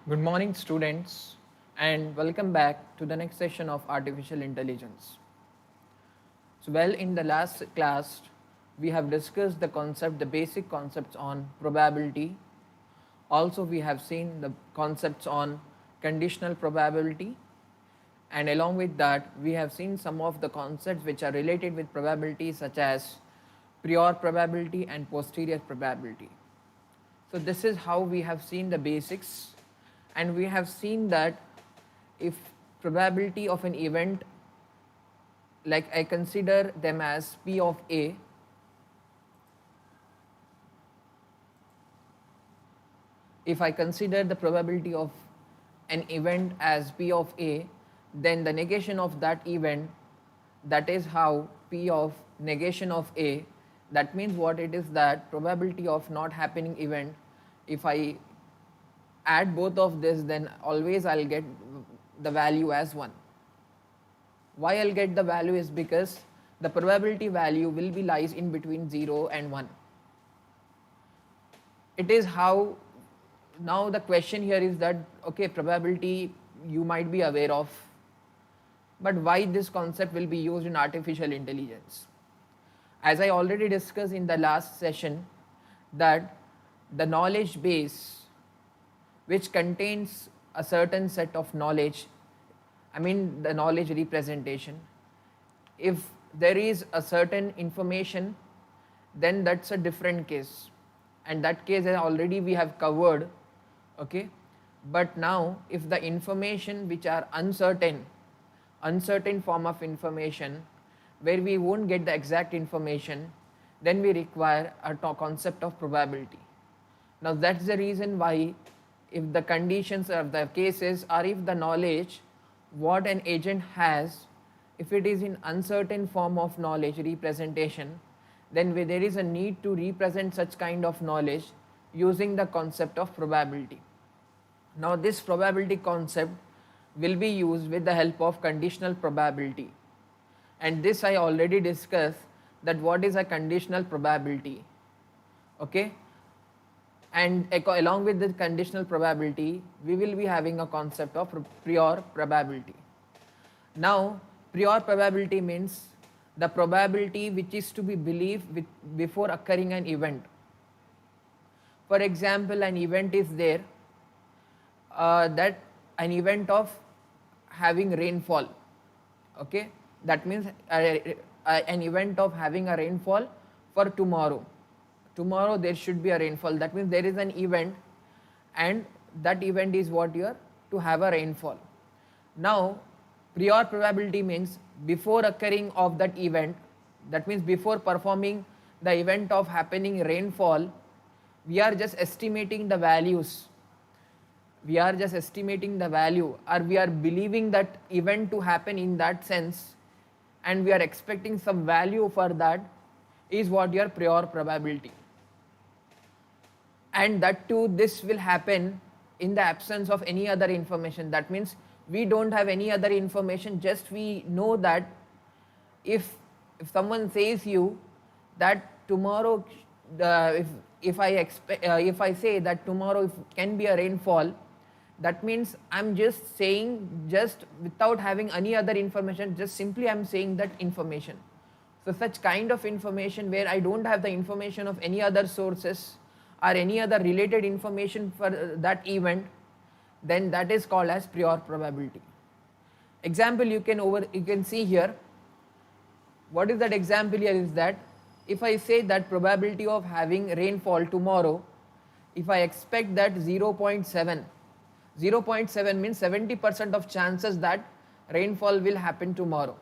Good morning, students, and welcome back to the next session of Artificial Intelligence. In the last class, we have discussed the basic concepts on probability. Also, we have seen the concepts on conditional probability, and along with that, we have seen some of the concepts which are related with probability, such as prior probability and posterior probability. So this is how we have seen the basics, and we have seen that if probability of an event, like I consider them as P of A, if I consider the probability of an event as P of A, then the negation of that event, that is how P of negation of A, that means what it is, that probability of not happening event, if I add both of this, then always I'll get the value as 1. Why I'll get the value is because the probability value will be lies in between 0 and 1. It is how, now the question here is that, okay, probability you might be aware of, but why this concept will be used in artificial intelligence? As I already discussed in the last session, that the knowledge base which contains a certain set of knowledge, I mean the knowledge representation, if there is a certain information, then that's a different case, and that case already we have covered, okay. But now if the information which are uncertain form of information, where we won't get the exact information, then we require a concept of probability. Now that's the reason why, if the conditions of the cases, or if the knowledge what an agent has, if it is in uncertain form of knowledge representation, then there is a need to represent such kind of knowledge using the concept of probability. Now this probability concept will be used with the help of conditional probability, and this I already discussed, that what is a conditional probability, okay. And along with the conditional probability, we will be having a concept of prior probability. Now prior probability means the probability which is to be believed before occurring an event. For example, an event is there, that an event of having rainfall, okay, that means an event of having a rainfall for tomorrow there should be a rainfall, that means there is an event, and that event is what you are to have a rainfall. Now prior probability means before occurring of that event, that means before performing the event of happening rainfall, we are just estimating the values, or we are believing that event to happen in that sense, and we are expecting some value for that, is what your prior probability. And that too, this will happen in the absence of any other information. That means we don't have any other information, just we know that if someone says you that tomorrow, if I say that tomorrow can be a rainfall, that means I'm just saying, just without having any other information, just simply I'm saying that information. So such kind of information where I don't have the information of any other sources or any other related information for that event, then that is called as prior probability. Example you can see here. What is that example here is that if I say that probability of having rainfall tomorrow, if I expect that 0.7 means 70% of chances that rainfall will happen tomorrow.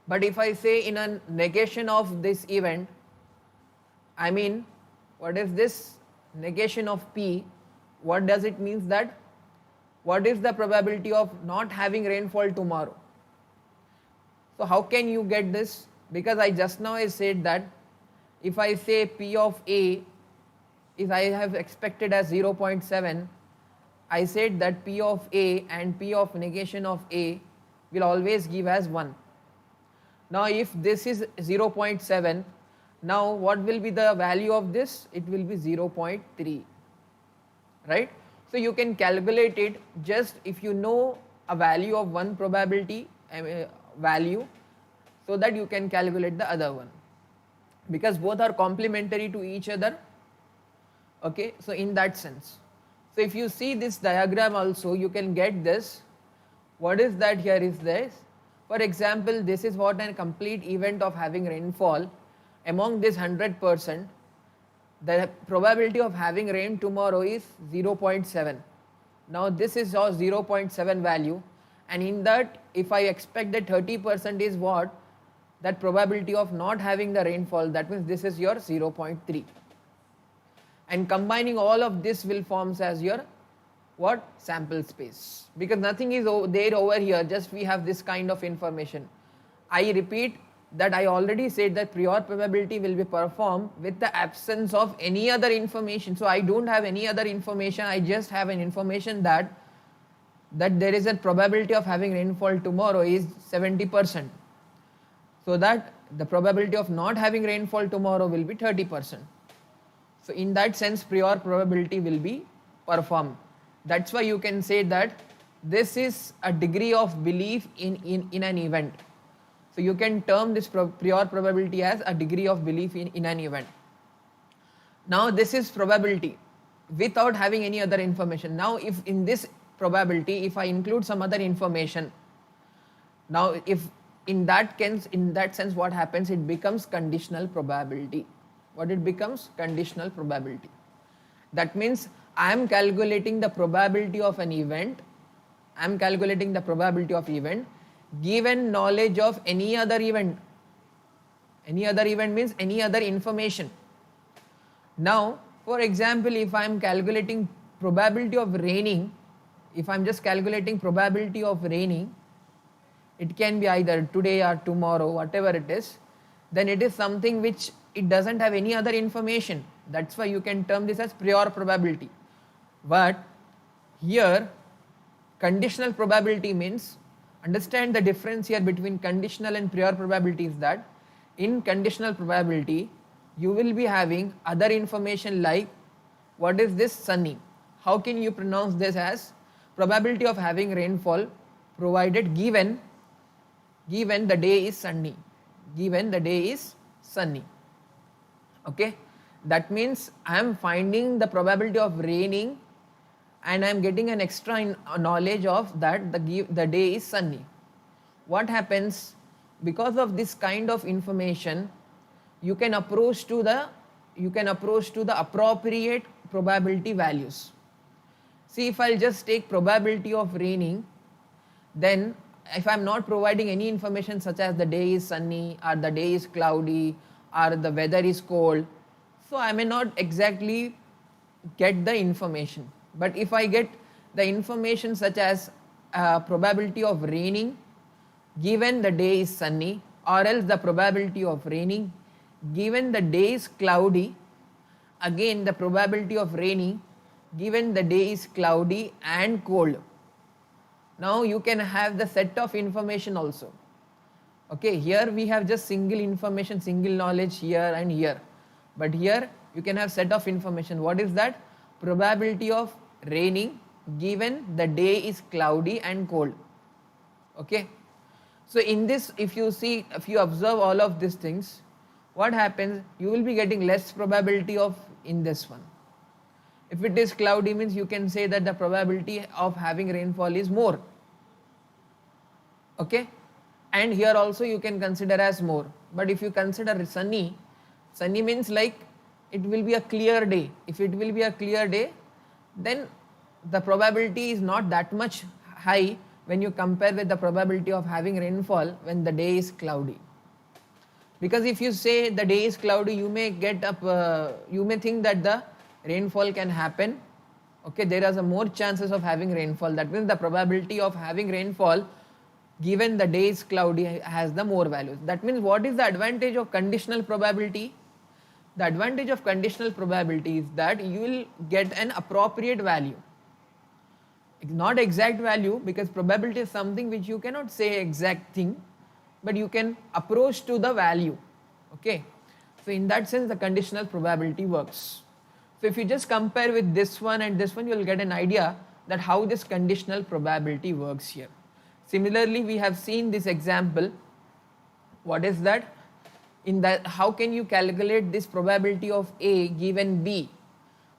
But if I say in a negation of this event, I mean, what is this negation of P? What does it mean? That what is the probability of not having rainfall tomorrow? So how can you get this? Because I just now I said that if I say P of A is I have expected as 0.7, I said that P of A and P of negation of A will always give as 1. Now if this is 0.7, now what will be the value of this? It will be 0.3, right? So you can calculate it just if you know a value of one probability value, so that you can calculate the other one, because both are complementary to each other. Okay, so in that sense, so if you see this diagram also, you can get this. What is that here is this. For example, this is what a complete event of having rainfall. Among this 100%, the probability of having rain tomorrow is 0.7. Now this is your 0.7 value, and in that, if I expect that 30% is what? That probability of not having the rainfall, that means this is your 0.3. And combining all of this will forms as your what? Sample space. Because nothing is there over here, just we have this kind of information. I repeat that I already said that prior probability will be performed with the absence of any other information. So I don't have any other information, I just have an information that there is a probability of having rainfall tomorrow is 70%. So that the probability of not having rainfall tomorrow will be 30%. So in that sense, prior probability will be performed. That's why you can say that this is a degree of belief in an event. So you can term this prior probability as a degree of belief in an event. Now this is probability without having any other information. Now if in this probability, if I include some other information, now if in that sense what happens, it becomes conditional probability. What it becomes? Conditional probability. That means I am calculating the probability of an event. I am calculating the probability of event given knowledge of any other event. Any other event means any other information. Now, for example, if I am calculating probability of raining, if I am just calculating probability of raining, it can be either today or tomorrow, whatever it is, then it is something which it doesn't have any other information. That's why you can term this as prior probability. But here, conditional probability means, understand the difference here between conditional and prior probability is that in conditional probability, you will be having other information like, what is this? Sunny. How can you pronounce this as probability of having rainfall provided given the day is sunny. Given the day is sunny. Okay, that means I am finding the probability of raining and I am getting an extra knowledge of that the day is sunny. What happens? Because of this kind of information, you can approach to the appropriate probability values. See, if I'll just take probability of raining, then if I'm not providing any information such as the day is sunny or the day is cloudy or the weather is cold, so I may not exactly get the information. But if I get the information such as probability of raining given the day is sunny, or else the probability of raining given the day is cloudy, again the probability of raining given the day is cloudy and cold. Now you can have the set of information also. Okay, here we have just single information, single knowledge here and here. But here you can have set of information. What is that? Probability of raining given the day is cloudy and cold. Okay. So in this, if you observe all of these things, what happens? You will be getting less probability of in this one. If it is cloudy means you can say that the probability of having rainfall is more. Okay. And here also you can consider as more. But if you consider sunny means like it will be a clear day. If it will be a clear day, then the probability is not that much high when you compare with the probability of having rainfall when the day is cloudy. Because if you say the day is cloudy, you may think that the rainfall can happen. Okay, there are some more chances of having rainfall. That means the probability of having rainfall given the day is cloudy has the more values. That means what is the advantage of conditional probability? The advantage of conditional probability is that you will get an appropriate value. It's not exact value, because probability is something which you cannot say exact thing, but you can approach to the value. Okay. So in that sense, the conditional probability works. So if you just compare with this one and this one, you will get an idea that how this conditional probability works here. Similarly, we have seen this example. What is that? In that, how can you calculate this probability of A given B?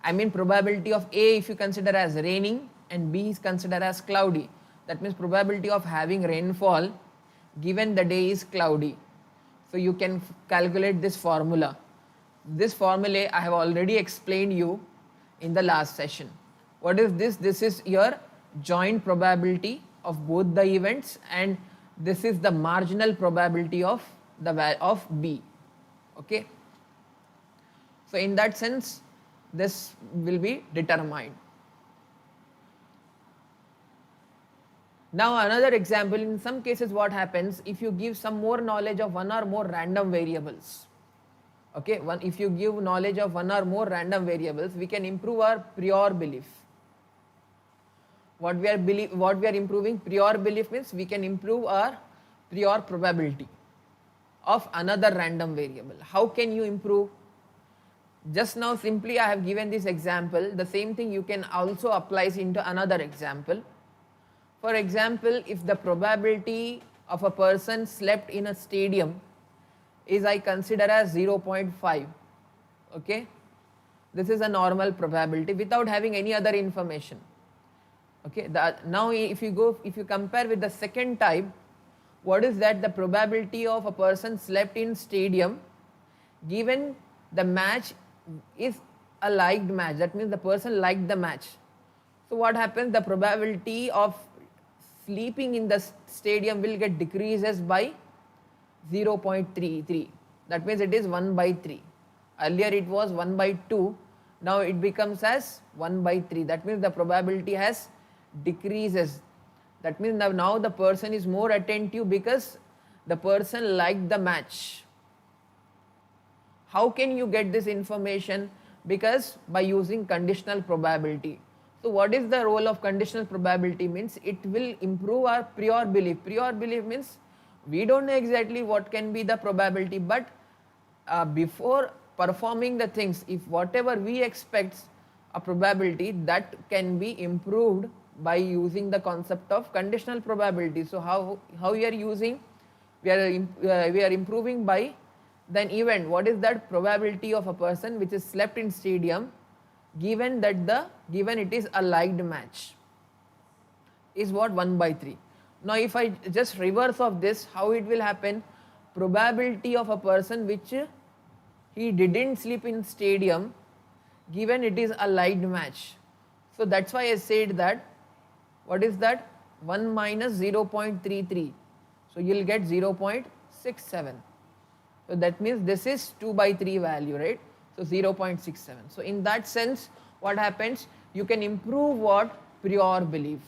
I mean probability of A if you consider as raining and B is considered as cloudy. That means probability of having rainfall given the day is cloudy. So you can calculate this formula. This formula I have already explained you in the last session. What is this? This is your joint probability of both the events, and this is the marginal probability of of B. Okay. So in that sense, this will be determined. Now another example, in some cases what happens if you give some more knowledge of one or more random variables. Okay, if you give knowledge of one or more random variables, we can improve our prior belief. What we are improving prior belief means we can improve our prior probability of another random variable. How can you improve? Just now simply I have given this example. The same thing you can also apply into another example. For example, if the probability of a person slept in a stadium is I consider as 0.5, okay, this is a normal probability without having any other information. Okay, now if you compare with the second type, what is that? The probability of a person slept in stadium given the match is a liked match, that means the person liked the match. So what happens? The probability of sleeping in the stadium will get decreases by 0.33. That means it is 1 by 3. Earlier it was 1 by 2. Now it becomes as 1 by 3. That means the probability has decreases. That means now the person is more attentive because the person liked the match. How can you get this information? Because by using conditional probability. So what is the role of conditional probability? Means it will improve our prior belief. Prior belief means we don't know exactly what can be the probability, but before performing the things, if whatever we expect a probability, that can be improved by using the concept of conditional probability. So how we are using? We are improving by then event. What is that? Probability of a person which is slept in stadium given it is a liked match is what? 1 by 3. Now if I just reverse of this, how it will happen? Probability of a person which he didn't sleep in stadium given it is a liked match. So that's why I said that, what is that? 1 minus 0.33. So you will get 0.67. So that means this is 2 by 3 value, right? So 0.67. So in that sense, what happens? You can improve what? Prior belief.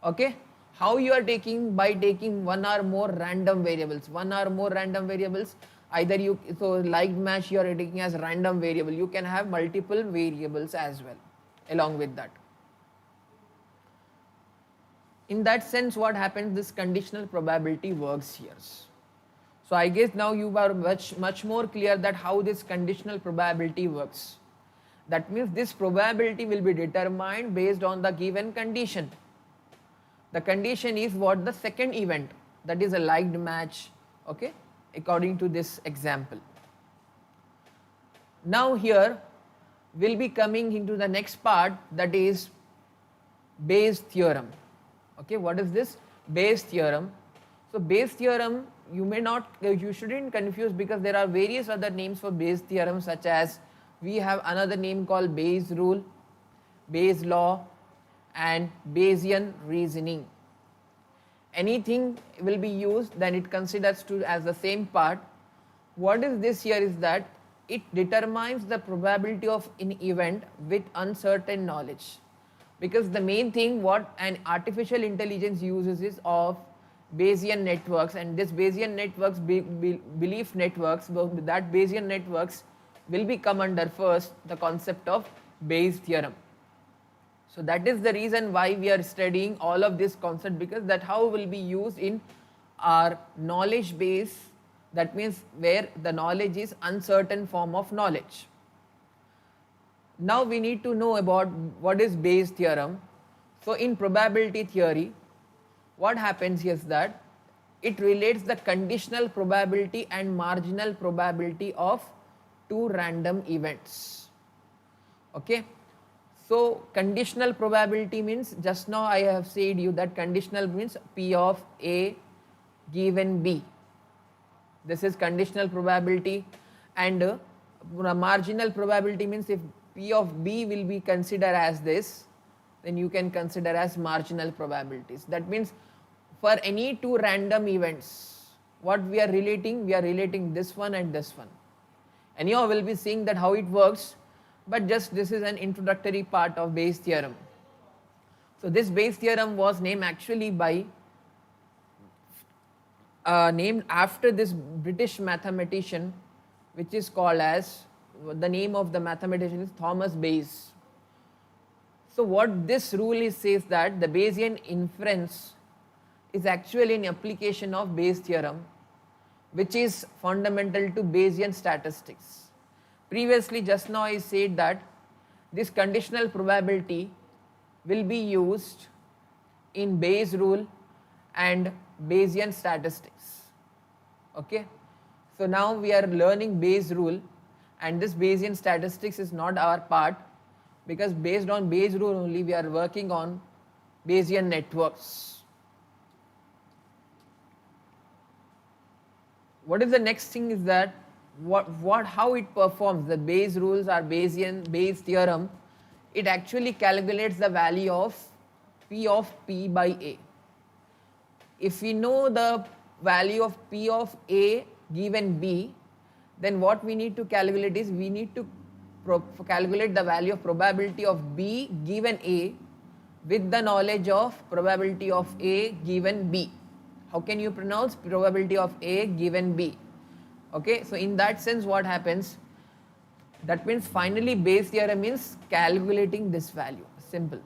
Okay. How you are taking? By taking one or more random variables. One or more random variables. Either so liked match you are taking as random variable. You can have multiple variables as well along with that. In that sense, what happens? This conditional probability works here. So I guess now you are much more clear that how this conditional probability works. That means this probability will be determined based on the given condition. The condition is what? The second event, that is a liked match, okay, according to this example. Now here we'll be coming into the next part, that is Bayes' theorem. Okay, what is this? Bayes' theorem. So Bayes' theorem, you shouldn't confuse, because there are various other names for Bayes' theorem, such as we have another name called Bayes' rule, Bayes' law, and Bayesian reasoning. Anything will be used, then it considers as the same part. What is this here is that it determines the probability of an event with uncertain knowledge. Because the main thing what an artificial intelligence uses is of Bayesian networks, and this Bayesian networks, belief networks, that Bayesian networks will be come under first the concept of Bayes' theorem. So that is the reason why we are studying all of this concept, because that how will be used in our knowledge base, that means where the knowledge is uncertain form of knowledge. Now we need to know about what is Bayes' theorem. So in probability theory, what happens is that it relates the conditional probability and marginal probability of two random events. Okay. So conditional probability means, just now I have said you that conditional means P of A given B. This is conditional probability, and marginal probability means if P of B will be considered as this, then you can consider as marginal probabilities. That means for any two random events, what we are relating this one and this one. Anyhow, we'll be seeing that how it works, but just this is an introductory part of Bayes' theorem. So this Bayes' theorem was named actually by named after this British mathematician, which is called as, the name of the mathematician is Thomas Bayes. So what this rule is says that the Bayesian inference is actually an application of Bayes' theorem, which is fundamental to Bayesian statistics. Previously, just now I said that this conditional probability will be used in Bayes' rule and Bayesian statistics. Okay. So now we are learning Bayes' rule, and this Bayesian statistics is not our part, because based on Bayes' rule only we are working on Bayesian networks. What is the next thing is that how it performs. The Bayes rules are Bayes' theorem. It actually calculates the value of P by A. If we know the value of P of A given B, then what we need to calculate is, we need to calculate the value of probability of B given A with the knowledge of probability of A given B. How can you pronounce probability of A given B? Okay, so in that sense what happens, that means finally Bayes' theorem means calculating this value. Simple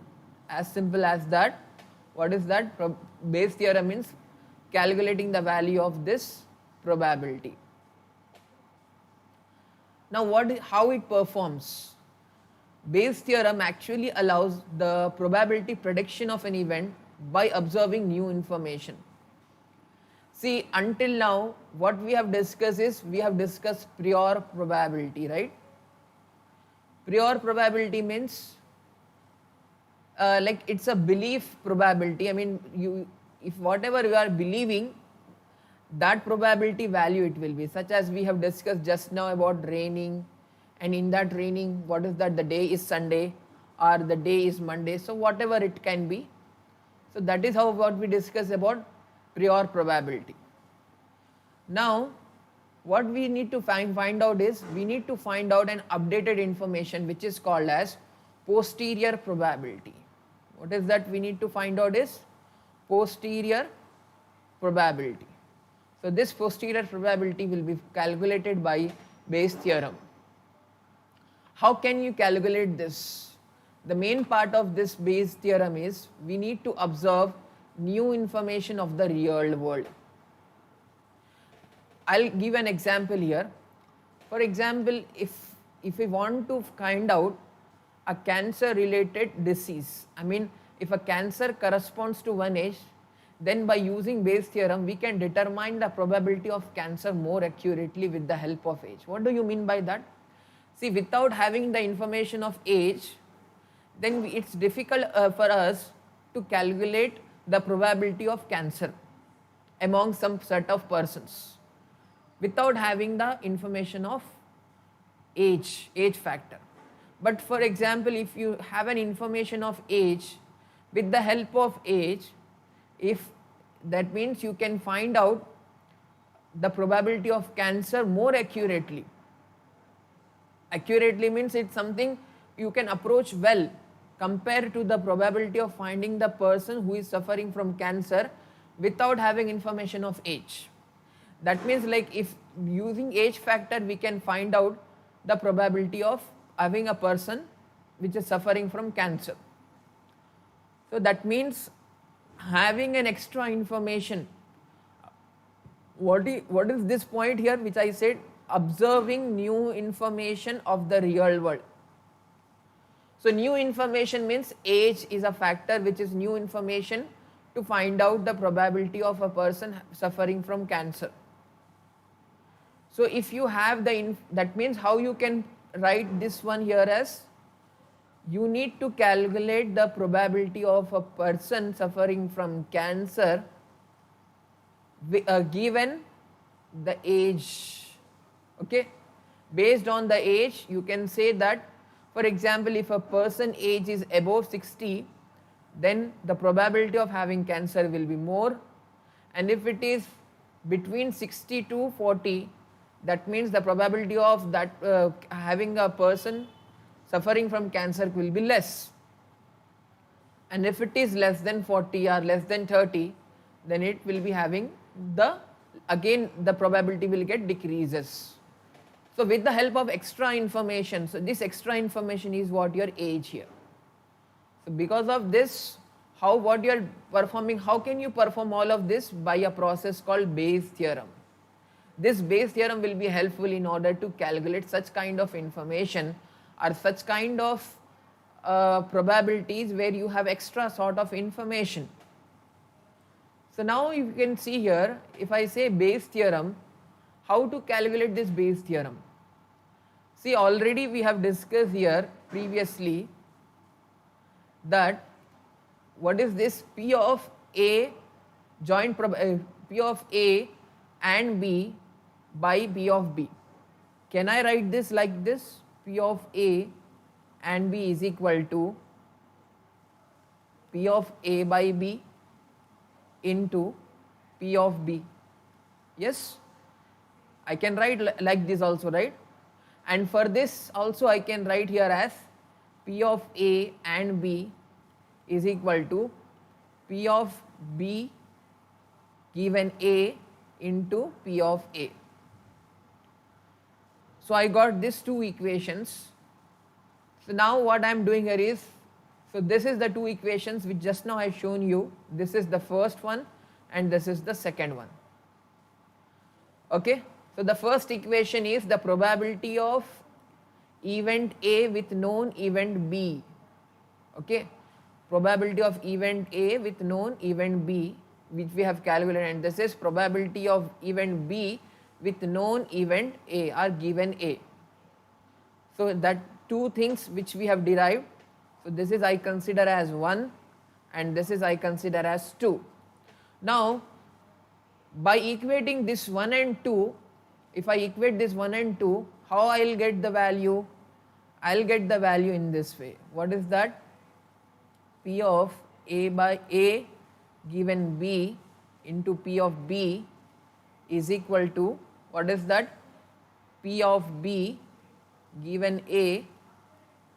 as that. What is that? Bayes' theorem means calculating the value of this probability. Now how it performs? Bayes' theorem actually allows the probability prediction of an event by observing new information. See, until now what we have discussed is, we have discussed prior probability, right? Prior probability means like it's a belief probability. I mean, if whatever you are believing, that probability value it will be, such as we have discussed just now about raining, and in that raining, what is that, the day is Sunday or the day is Monday, so whatever it can be. So that is how what we discuss about prior probability. Now what we need to find out is, we need to find out an updated information which is called as posterior probability. What is that we need to find out is posterior probability. So this posterior probability will be calculated by Bayes' theorem. How can you calculate this? The main part of this Bayes' theorem is, we need to observe new information of the real world. I'll give an example here. For example, if we want to find out a cancer related disease, I mean if a cancer corresponds to one age, then by using Bayes' theorem we can determine the probability of cancer more accurately with the help of age. What do you mean by that? See, without having the information of age, then it's difficult for us to calculate the probability of cancer among some set of persons without having the information of age factor. But for example, if you have an information of age, with the help of age, if that means you can find out the probability of cancer more accurately. Accurately means it's something you can approach well compared to the probability of finding the person who is suffering from cancer without having information of age. That means, like, if using age factor we can find out the probability of having a person which is suffering from cancer. So that means having an extra information. What is this point here which I said? Observing new information of the real world. So new information means age is a factor which is new information to find out the probability of a person suffering from cancer. So if you have that means how you can write this one here as, you need to calculate the probability of a person suffering from cancer given the age. Okay, based on the age you can say that, for example, if a person age is above 60, then the probability of having cancer will be more, and if it is between 60 to 40, that means the probability of that having a person suffering from cancer will be less. And if it is less than 40 or less than 30, then it will be having again the probability will get decreases. So with the help of extra information, so this extra information is what your age here. So because of this, what you are performing, how can you perform all of this? By a process called Bayes theorem. This Bayes theorem will be helpful in order to calculate such kind of information or such kind of probabilities where you have extra sort of information. So now you can see here, if I say Bayes theorem, how to calculate this Bayes theorem? See, already we have discussed here previously that what is this P of A P of A and B by P of B. Can I write this like this? P of A and B is equal to P of A by B into P of B. Yes, I can write like this also, right? And for this also I can write here as P of A and B is equal to P of B given A into P of A. So I got these two equations. So now what I am doing here is, so this is the two equations which just now I have shown you. This is the first one and this is the second one. Okay. So the first equation is the probability of event A with known event B. Okay. Probability of event A with known event B, which we have calculated, and this is probability of event B with known event A or given A. So that two things which we have derived. So this is I consider as 1 and this is I consider as 2. Now by equating this 1 and 2, if I equate this 1 and 2, how I will get the value? I will get the value in this way. What is that? P of A by A given B into P of B is equal to, what is that? P of B given A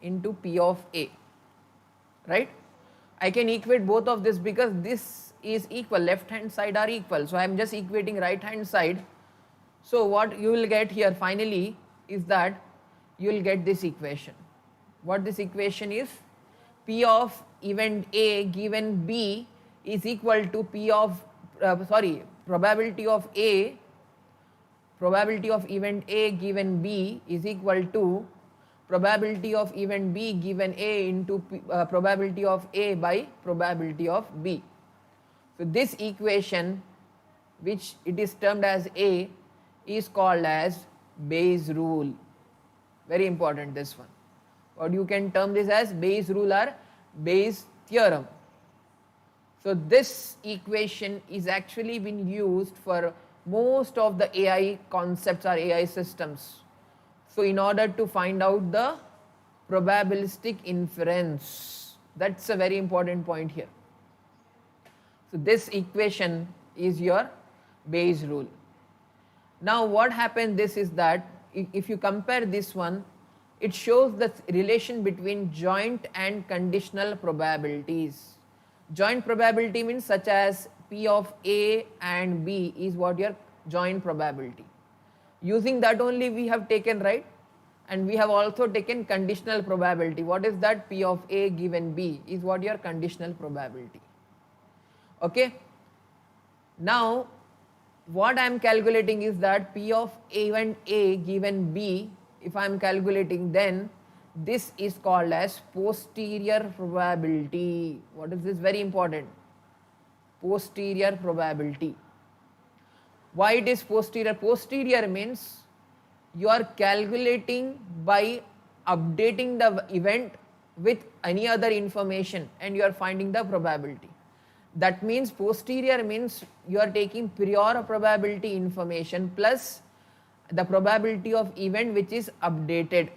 into P of A, right? I can equate both of this because this is equal, left hand side are equal, so I am just equating right hand side. So what you will get here finally is that you will get this equation. What this equation is? P of event A given B is equal to P of probability of event A given B is equal to probability of event B given A into probability of A by probability of B. So this equation, which it is termed as A, is called as Bayes rule. Very important, this one. Or you can term this as Bayes rule or Bayes theorem. So this equation is actually been used for most of the AI concepts or AI systems. So in order to find out the probabilistic inference, that's a very important point here. So this equation is your Bayes rule. Now what happened this is that if you compare this one, it shows the relation between joint and conditional probabilities. Joint probability means such as P of A and B is what your joint probability. Using that only we have taken, right? And we have also taken conditional probability. What is that? P of A given B is what your conditional probability. Okay. Now what I am calculating is that P of event A given B, if I am calculating, then This is called as posterior probability. What is this? Very important. Posterior probability. Why it is posterior? Posterior means you are calculating by updating the event with any other information and you are finding the probability. That means posterior means you are taking prior probability information plus the probability of event which is updated.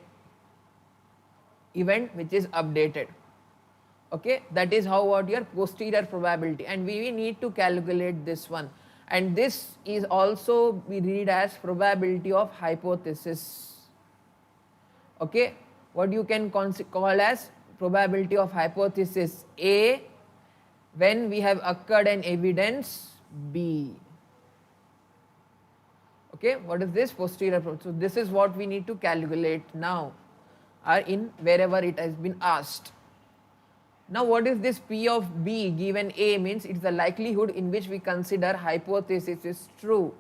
Event which is updated. Okay, that is how what your posterior probability, and we need to calculate this one, and this is also we read as probability of hypothesis. Okay, what you can call as probability of hypothesis A when we have occurred an evidence B. Okay, what is this? Posterior probability. So this is what we need to calculate now, or in wherever it has been asked. Now what is this P of B given A means it is the likelihood in which we consider hypothesis is true.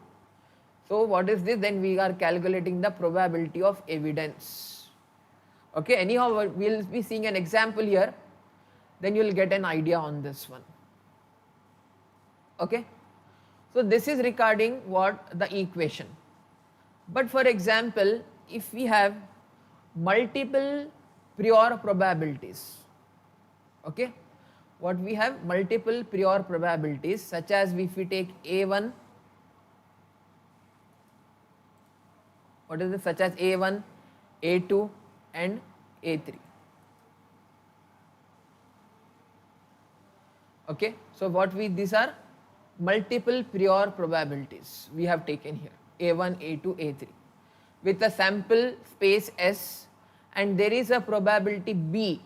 So what is this? Then we are calculating the probability of evidence. Okay, anyhow we will be seeing an example here, then you will get an idea on this one. Okay, so this is regarding what the equation. But for example, if we have multiple prior probabilities, okay, what we have multiple prior probabilities such as if we take A1, what is this, such as A1, A2 and A3. Okay, so what these are multiple prior probabilities we have taken here, A1, A2, A3 with a sample space S, and there is a probability B.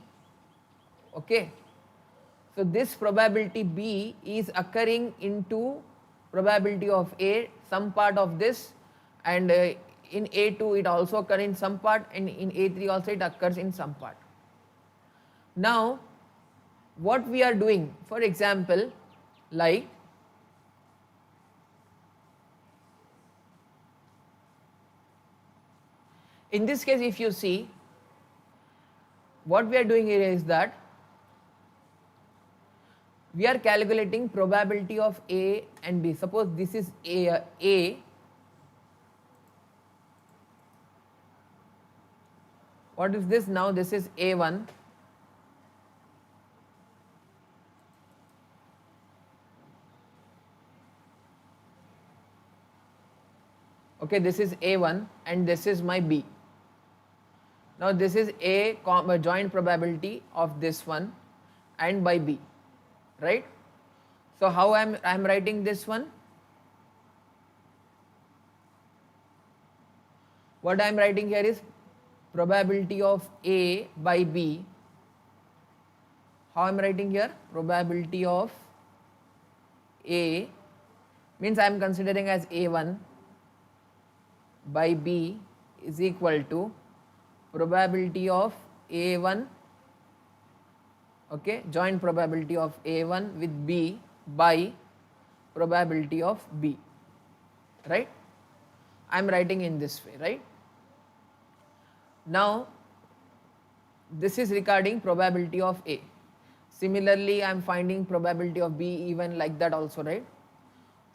Okay, so this probability B is occurring into probability of A, some part of this, and in A2 it also occurs in some part, and in A3 also it occurs in some part. Now what we are doing, for example, like in this case if you see, what we are doing here is that we are calculating probability of A and B. Suppose this is A. What is this now? This is A1. Okay, this is A1 and this is my B. Now this is A joint probability of this one and by B, right? So how I am writing this one? What I am writing here is probability of A by B. How I am writing here? Probability of A means I am considering as A1 by B is equal to probability of A1, okay, joint probability of A1 with B by probability of B, right? I am writing in this way, right? Now this is regarding probability of A. Similarly, I am finding probability of B even like that also, right?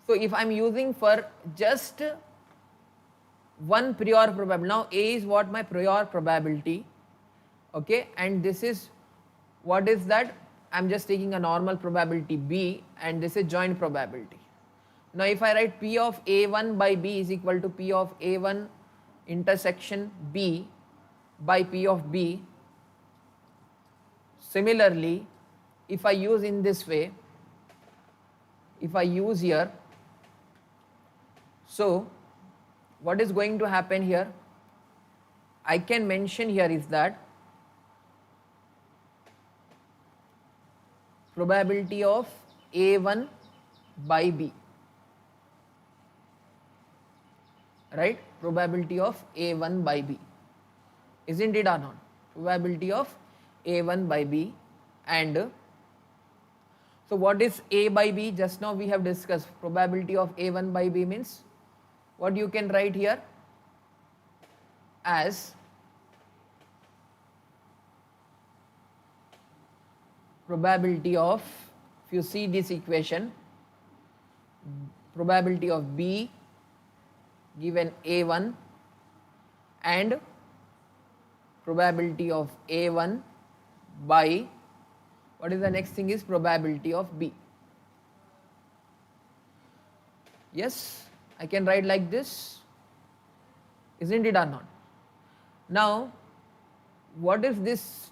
So if I am using for just one prior probability, now A is what my prior probability, okay, and this is what is that? I am just taking a normal probability B and this is joint probability. Now if I write P of A1 by B is equal to P of A1 intersection B by P of B. Similarly, if I use in this way, if I use here, so what is going to happen here? I can mention here is that probability of A1 by B, right? Probability of A1 by B, isn't it or not? Probability of A1 by B, and so what is A by B? Just now we have discussed probability of A1 by B means what you can write here as probability of, if you see this equation, probability of B given A1 and probability of A1 by, what is the next thing is probability of B. Yes, I can write like this, isn't it or not? Now, what is this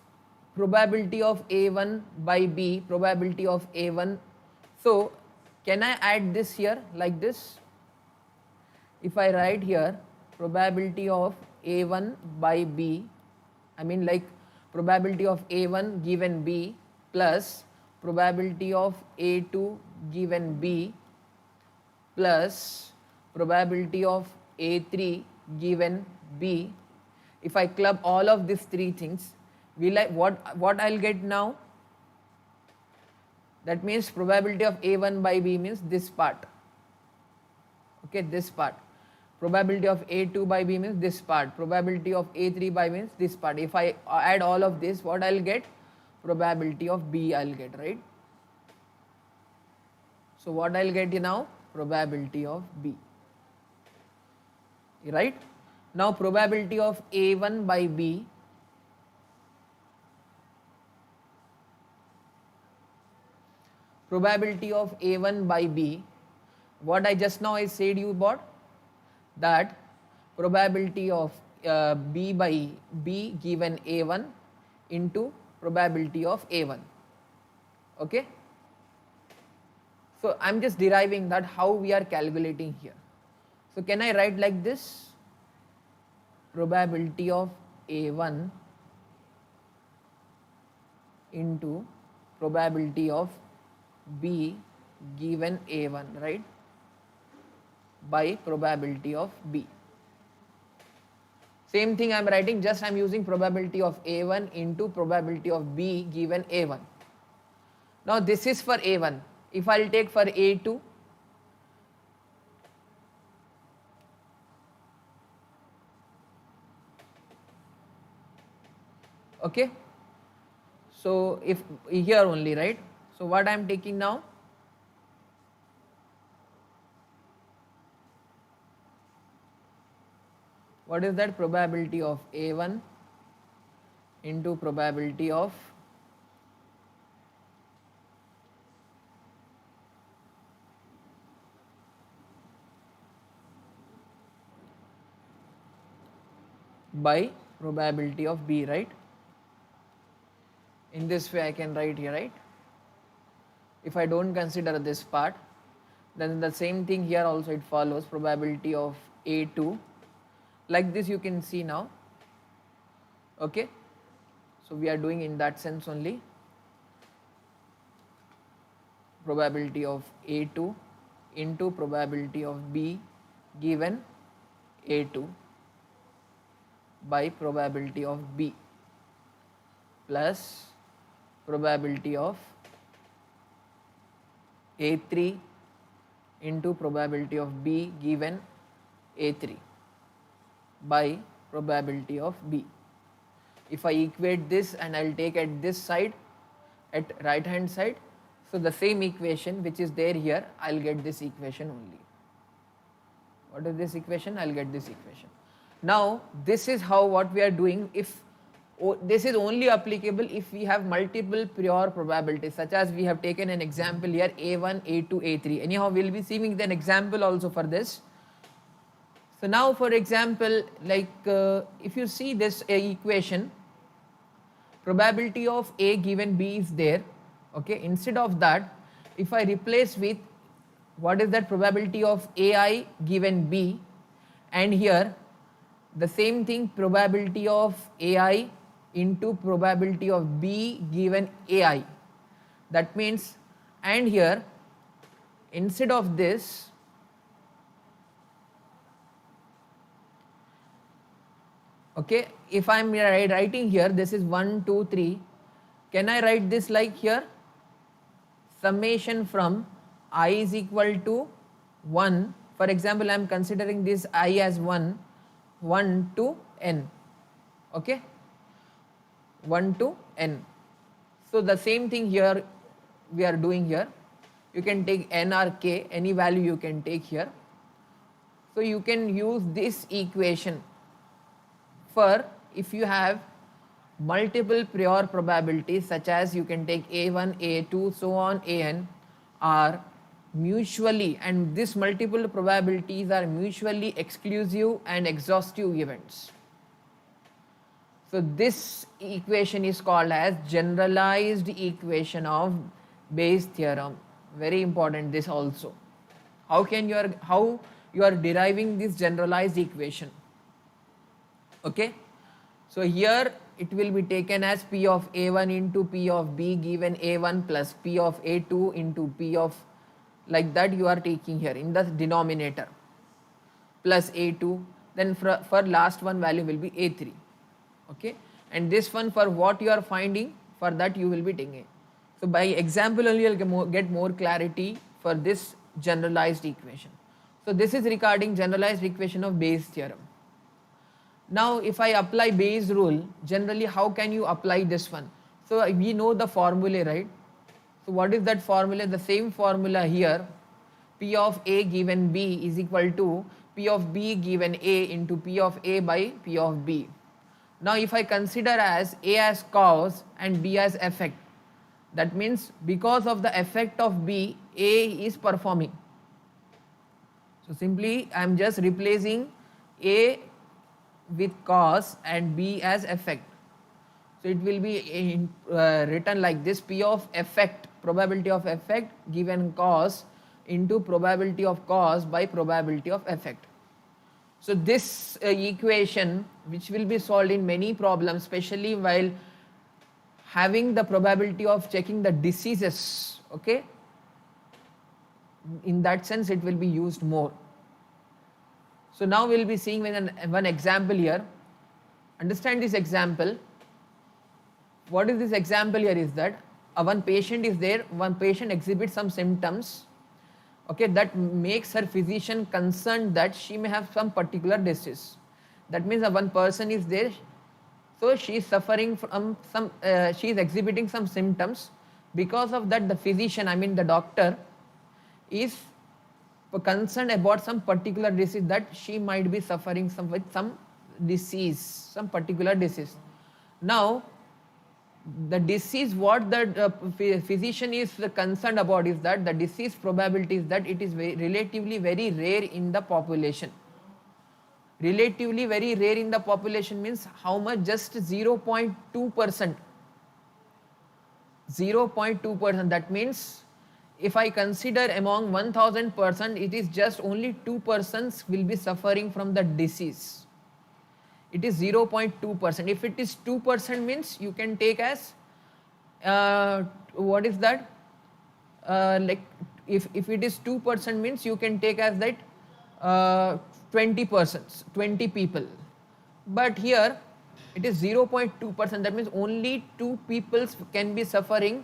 probability of A1 by B, probability of A1? So, can I add this here like this? If I write here probability of A1 by B, I mean like probability of A1 given B plus probability of A2 given B plus probability of A3 given B. If I club all of these three things, will I, what I'll get now? That means probability of A1 by B means this part. Okay, this part. Probability of A2 by B means this part. Probability of A3 by means this part. If I add all of this, what I'll get? Probability of B I'll get, right? So what I'll get now? Probability of B. Right? Now probability of A1 by B, probability of A1 by B, what I just now I said you about, that probability of B by B given A1 into probability of A1. Okay? So I am just deriving that how we are calculating here. So can I write like this? Probability of A1 into probability of B given A1, right, by probability of B. Same thing I am writing, just I am using probability of A1 into probability of B given A1. Now this is for A1. If I will take for A2, okay, so if here only, right, so what I am taking now, what is that? Probability of A1 into probability of by probability of B, right? In this way I can write here, right? If I don't consider this part, then the same thing here also it follows, probability of A2, like this you can see now. Okay, so we are doing in that sense only. Probability of A2 into probability of B given A2 by probability of B plus probability of A3 into probability of B given A3 by probability of B. If I equate this and I will take at this side, at right hand side, so the same equation which is there here, I will get this equation only. What is this equation? I will get this equation. Now this is how what we are doing. If this is only applicable if we have multiple prior probabilities, such as we have taken an example here A1, A2, A3. Anyhow, we will be seeing an example also for this. So now for example, like if you see this equation, probability of A given B is there. Okay, instead of that, if I replace with what is that probability of AI given B, and here the same thing, probability of AI into probability of B given AI. That means, and here instead of this, okay, if I am writing here, this is 1, 2, 3, can I write this like here? Summation from I is equal to 1, for example I am considering this I as 1 to n, okay, 1 to n. So the same thing here we are doing here. You can take n or k, any value you can take here. So you can use this equation for if you have multiple prior probabilities, such as you can take a1, a2, so on an, are mutually, and this multiple probabilities are mutually exclusive and exhaustive events. So this equation is called as generalized equation of Bayes theorem. Very important this also. How you are deriving this generalized equation? Okay. So here it will be taken as P of A1 into P of B given A1 plus P of A2 into P of, like that you are taking here in the denominator, plus A2, then for last one value will be A3. Okay, and this one for what you are finding, for that you will be taking. So by example only you will get more clarity for this generalized equation. So this is regarding generalized equation of Bayes theorem. Now if I apply Bayes rule, generally how can you apply this one? So we know the formula, right? So what is that formula? The same formula here, P of A given B is equal to P of B given A into P of A by P of B. Now if I consider as A as cause and B as effect, that means because of the effect of B, A is performing. So simply I am just replacing A with cause and B as effect. So it will be written like this: P of effect, probability of effect given cause into probability of cause by probability of effect. So this equation, which will be solved in many problems, especially while having the probability of checking the diseases, okay, in that sense it will be used more. So now we will be seeing one example here. Understand this example. What is this example here is that one patient is there, one patient exhibits some symptoms, okay, that makes her physician concerned that she may have some particular disease. That means one person is there, so she is suffering from some, she is exhibiting some symptoms. Because of that, the physician, I mean the doctor, is concerned about some particular disease, that she might be suffering with some disease, some particular disease. Now the disease, what the physician is concerned about is that the disease probability is that it is relatively very rare in the population. Relatively very rare in the population means how much? Just 0.2%. 0.2%. That means if I consider among 1000 person, it is just only 2 persons will be suffering from the disease. It is 0.2%. If it is 2% means you can take as what is that? Like if it is 2% means you can take as that 20 persons, 20 people. But here it is 0.2%. That means only 2 people can be suffering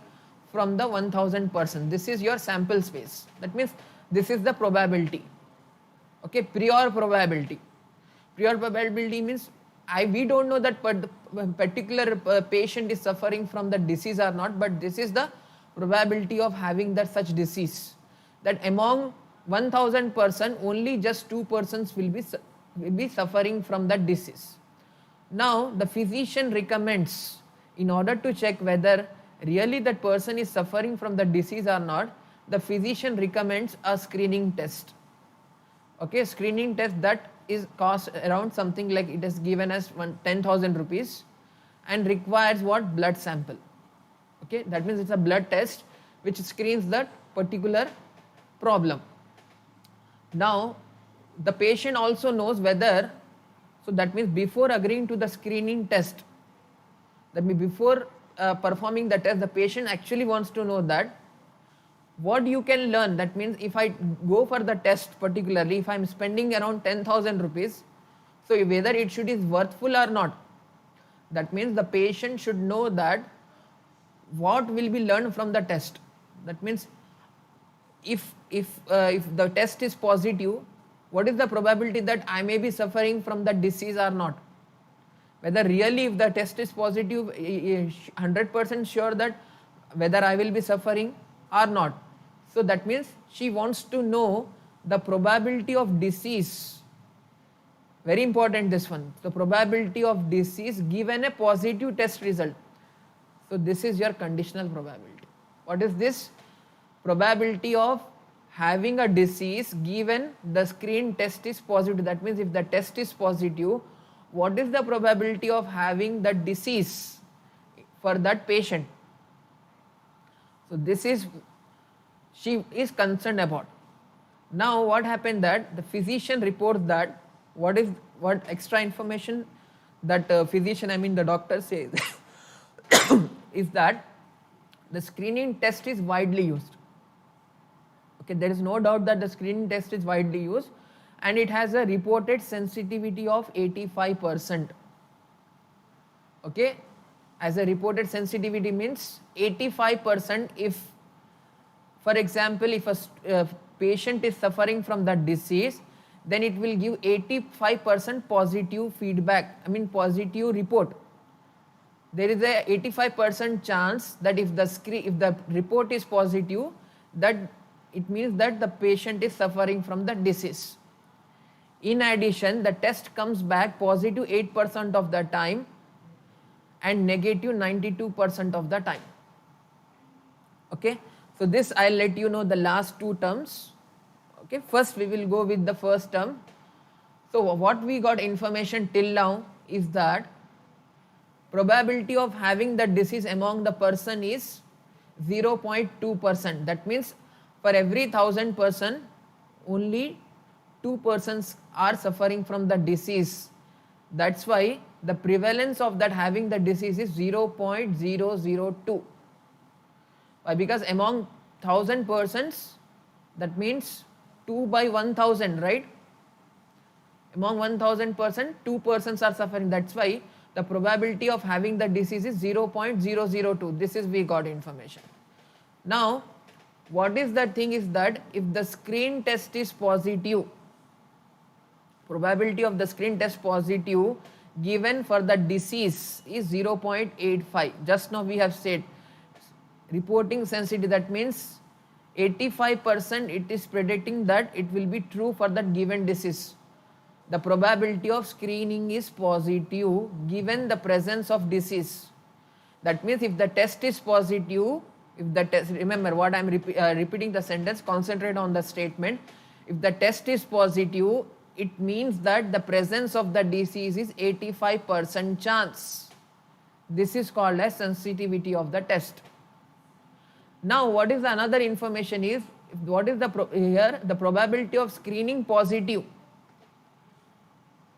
from the 1000 person. This is your sample space. That means this is the probability. Okay, prior probability. Prior probability means we don't know that particular patient is suffering from the disease or not, but this is the probability of having that such disease. That among 1000 person, only just 2 persons will be suffering from that disease. Now the physician recommends, in order to check whether really that person is suffering from the disease or not, the physician recommends a screening test. Okay, screening test that is cost around something like, it is given as 10,000 rupees and requires what? Blood sample. Okay, that means it's a blood test which screens that particular problem. Now the patient also knows whether, so that means before agreeing to the screening test, that means before performing the test, the patient actually wants to know that what you can learn. That means if I go for the test, particularly if I am spending around 10,000 rupees, so whether it should is worthful or not. That means the patient should know that what will be learned from the test. That means if the test is positive, what is the probability that I may be suffering from the disease or not? Whether really if the test is positive, 100% sure that whether I will be suffering or not. So that means she wants to know the probability of disease. Very important this one. The probability of disease given a positive test result. So this is your conditional probability. What is this? Probability of having a disease given the screen test is positive. That means if the test is positive, what is the probability of having the disease for that patient? So this is she is concerned about. Now what happened that the physician reports that what extra information that physician, I mean the doctor says is that the screening test is widely used. Okay, there is no doubt that the screening test is widely used and it has a reported sensitivity of 85%. Okay, as a reported sensitivity means 85%. If for example if a patient is suffering from that disease, then it will give 85% positive feedback, I mean positive report. There is a 85% chance that if the report is positive, that it means that the patient is suffering from the disease. In addition, the test comes back positive 8% of the time and negative 92% of the time. Okay, so this I'll let you know the last two terms. Okay, first we will go with the first term. So what we got information till now is that probability of having the disease among the person is 0.2%. That means for every 1,000 person, only 2 persons are suffering from the disease. That's why the prevalence of that having the disease is 0.002. Why? Because among 1,000 persons, that means 2 by 1,000, right? Among 1,000 persons, 2 persons are suffering. That's why the probability of having the disease is 0.002. This is we got information. Now, what is the thing is that if the screen test is positive, probability of the screen test positive given for the disease is 0.85. Just now we have said reporting sensitivity, that means 85% it is predicting that it will be true for that given disease. The probability of screening is positive given the presence of disease. That means if the test is positive, if the test, remember what I am repeating the sentence, concentrate on the statement. If the test is positive, it means that the presence of the disease is 85% chance. This is called as sensitivity of the test. Now what is the another information is, what is the here the probability of screening positive.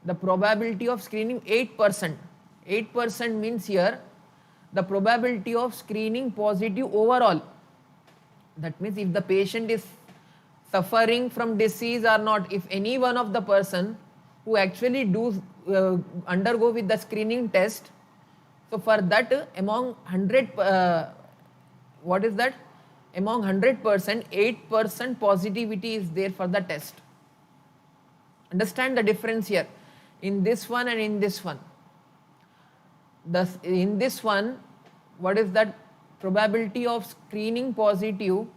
The probability of screening 8%. 8% means here the probability of screening positive overall. That means if the patient is suffering from disease or not, if any one of the person who actually undergo with the screening test, so for that among 100, what is that? Among 100%, 8% positivity is there for the test. Understand the difference here in this one and in this one. Thus, in this one, what is that probability of screening positive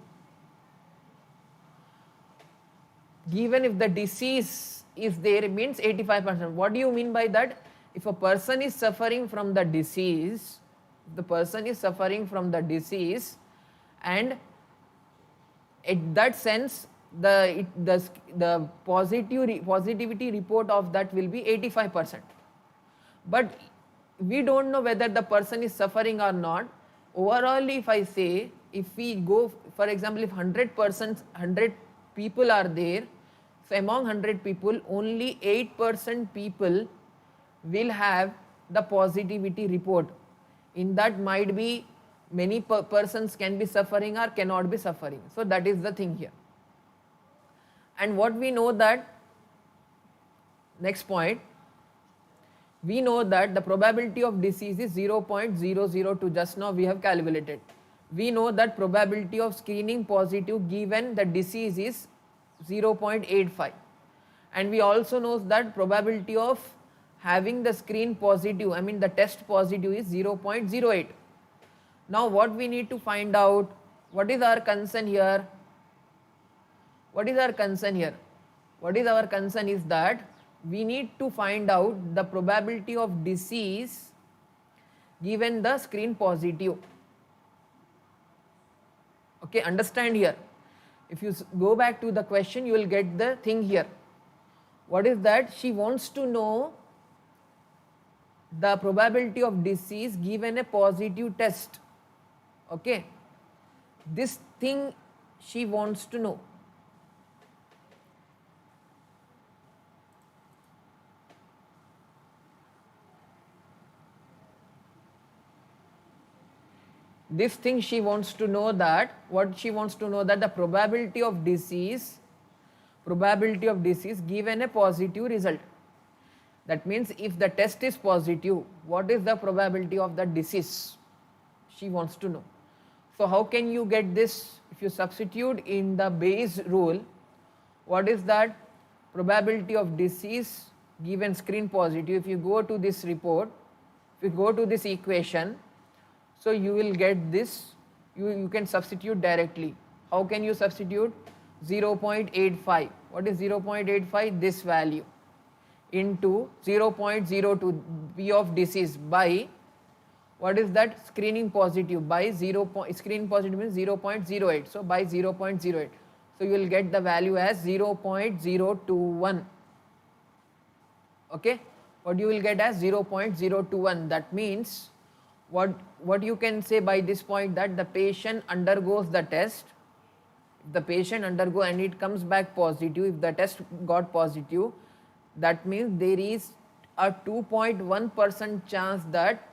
given if the disease is there, it means 85%. What do you mean by that? If a person is suffering from the disease, and in that sense the positivity report of that will be 85%. But we don't know whether the person is suffering or not. Overall, if I say, if we go, for example, if 100 people are there, so among 100 people, only 8% people will have the positivity report. In that might be many persons can be suffering or cannot be suffering. So that is the thing here. And what we know that, next point, we know that the probability of disease is 0.002. Just now we have calculated. We know that probability of screening positive given the disease is 0.85. And we also know that probability of having the screen positive, I mean the test positive, is 0.08. Now what we need to find out, what is our concern here? What is our concern here? What is our concern is that we need to find out the probability of disease given the screen positive. Okay, understand here. If you go back to the question, you will get the thing here. What is that? She wants to know the probability of disease given a positive test. Okay, this thing she wants to know. This thing she wants to know that, what she wants to know that the probability of disease given a positive result. That means if the test is positive, what is the probability of the disease? She wants to know. So how can you get this? If you substitute in the Bayes rule, what is that probability of disease given screen positive? If you go to this report, if you go to this equation, so you will get this, you can substitute directly. How can you substitute? 0.85. What is 0.85? This value into 0.02 P of disease by, what is that? Screening positive by screening positive means 0.08. So by 0.08. So you will get the value as 0.021. Okay, what you will get as 0.021. That means what you can say by this point, that the patient undergoes the test. If the patient undergo and it comes back positive, if the test got positive, that means there is a 2.1% chance that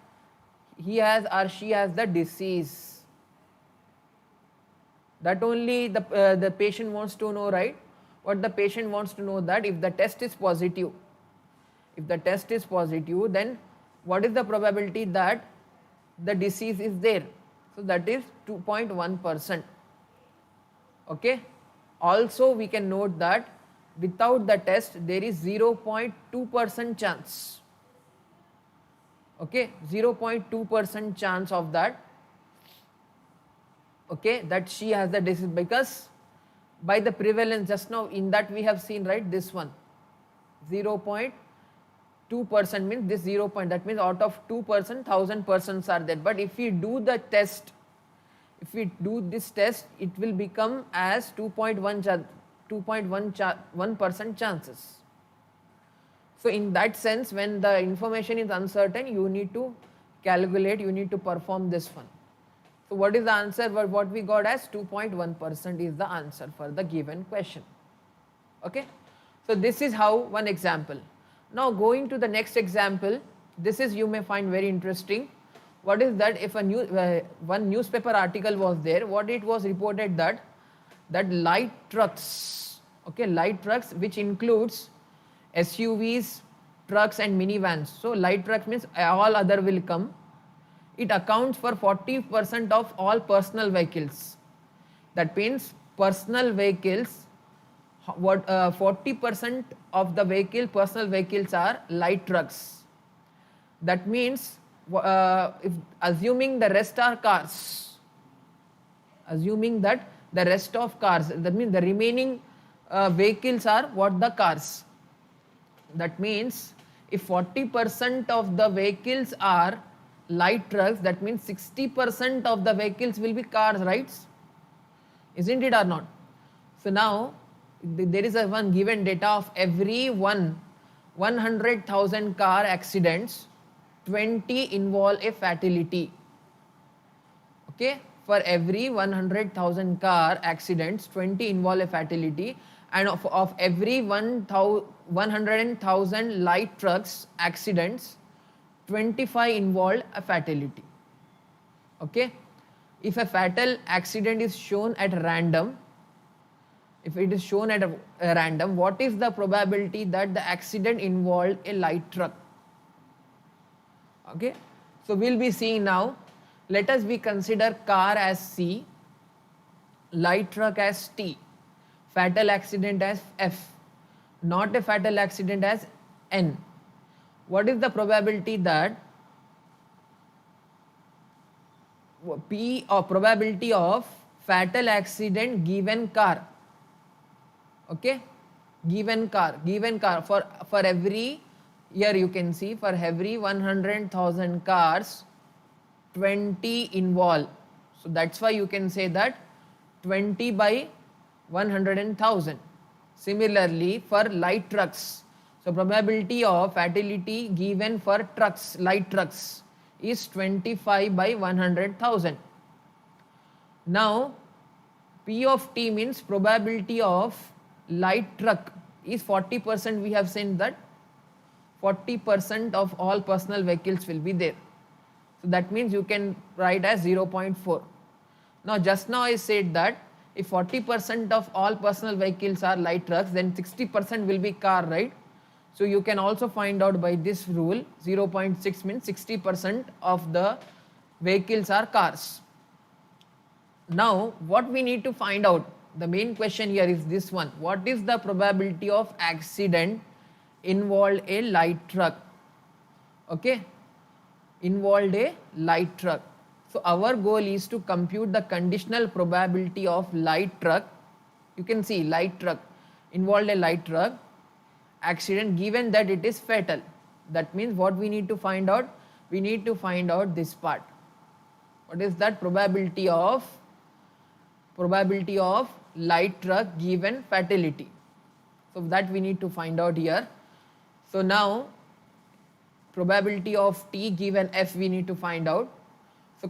he has or she has the disease. That only the patient wants to know, right? What the patient wants to know, that if the test is positive, then what is the probability that the disease is there? So that is 2.1%. Okay. Also we can note that without the test there is 0.2% chance. Okay, 0.2% chance of that. Okay, that she has the disease, because by the prevalence just now in that we have seen, right, this one 0.2% means this 0. That means out of 2%, 1000 persons are there. But if we do the test, if we do this test, it will become as 2.1% chances. So in that sense, when the information is uncertain, you need to calculate, you need to perform this one. So what is the answer? What we got as 2.1% is the answer for the given question. Okay. So this is how one example. Now going to the next example, this is, you may find very interesting. What is that? If one newspaper article was there, what it was reported that light trucks, okay, light trucks, which includes SUVs, trucks and minivans. So light trucks means all other will come. It accounts for 40% of all personal vehicles. That means personal vehicles, 40% of the personal vehicles are light trucks. That means if assuming the rest are cars, assuming that the rest of cars, that means the remaining vehicles are what? The cars. That means if 40% of the vehicles are light trucks, that means 60% of the vehicles will be cars, right? Isn't it or not? So now there is a one given data of every 100,000 car accidents, 20 involve a fatality. Okay, for every 100,000 car accidents, 20 involve a fatality, and of every 100,000 light trucks accidents, 25 involve a fatality. Okay, if a fatal accident is shown at random, if it is shown at a random, what is the probability that the accident involved a light truck? Okay, so we'll be seeing now. Let us be consider car as C, light truck as T, fatal accident as F, not a fatal accident as N. What is the probability that P or probability of fatal accident given car. Okay, given car for every, here you can see, for every 100,000 cars 20 involve. So that's why you can say that 20 by 100,000. Similarly for light trucks, so probability of fatality given for trucks, light trucks, is 25 by 100,000. Now P of t means probability of light truck is 40%. We have seen that 40% of all personal vehicles will be there. So that means you can write as 0.4. Now just now I said that if 40% of all personal vehicles are light trucks, then 60% will be car, right? So you can also find out by this rule, 0.6 means 60% of the vehicles are cars. Now what we need to find out, the main question here is this one: what is the probability of accident involved a light truck? Okay, involved a light truck. So our goal is to compute the conditional probability of light truck. You can see light truck, involved a light truck accident given that it is fatal. That means what we need to find out? We need to find out this part. What is that probability of light truck given fatality? So that we need to find out here. So now probability of t given f we need to find out. So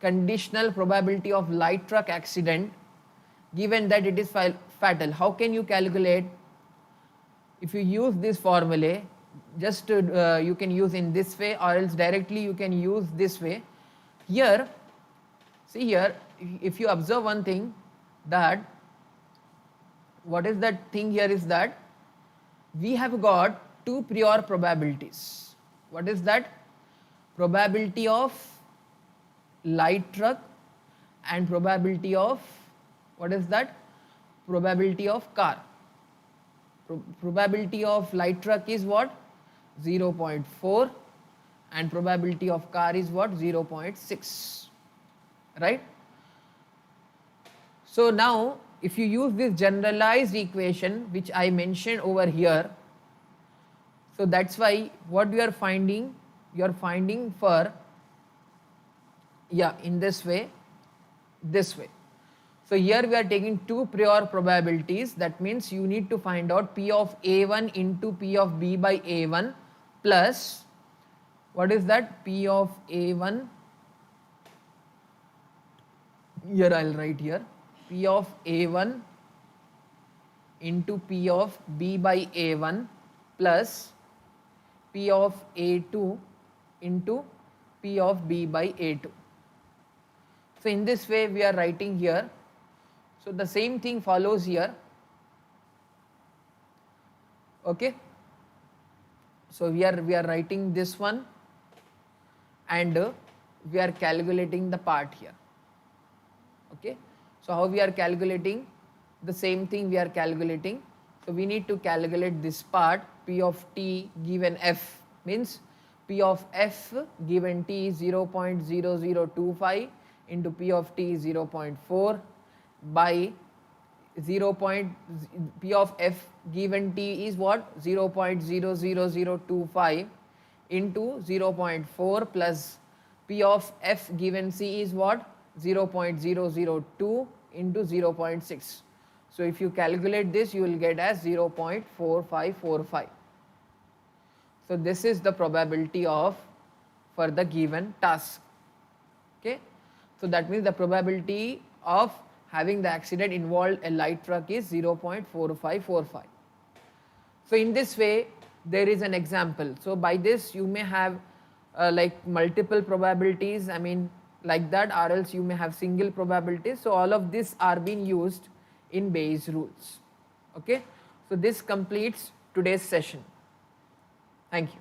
conditional probability of light truck accident given that it is fatal. How can you calculate? If you use this formula, just you can use in this way, or else directly you can use this way. Here, see here, if you observe one thing, that what is that thing here is that we have got two prior probabilities. What is that? Probability of light truck and probability of, what is that? Probability of car. Probability of light truck is what? 0.4 and probability of car is what? 0.6, right? So now if you use this generalized equation which I mentioned over here, so that's why what you are finding for, yeah, in this way. So here we are taking two prior probabilities. That means you need to find out P of A1 into P of B by A1 plus, what is that? P of A1, here I'll write here, P of A1 into P of B by A1 plus P of A2 into P of B by A2. So in this way we are writing here. So the same thing follows here. Okay. So we are writing this one, and we are calculating the part here. Okay. So how we are calculating? The same thing we are calculating. So we need to calculate this part. P of t given f means P of f given t is 0.0025 into P of t is 0.4 by P of f given t is what? 0.00025 into 0.4 plus P of f given c is what? 0.002 into 0.6. So if you calculate this, you will get as 0.4545. So this is the probability of for the given task. Okay. So that means the probability of having the accident involved a light truck is 0.4545. So in this way there is an example. So by this you may have like multiple probabilities, I mean like that, or else you may have single probabilities. So all of these are being used in Bayes rules. Okay. So this completes today's session. Thank you.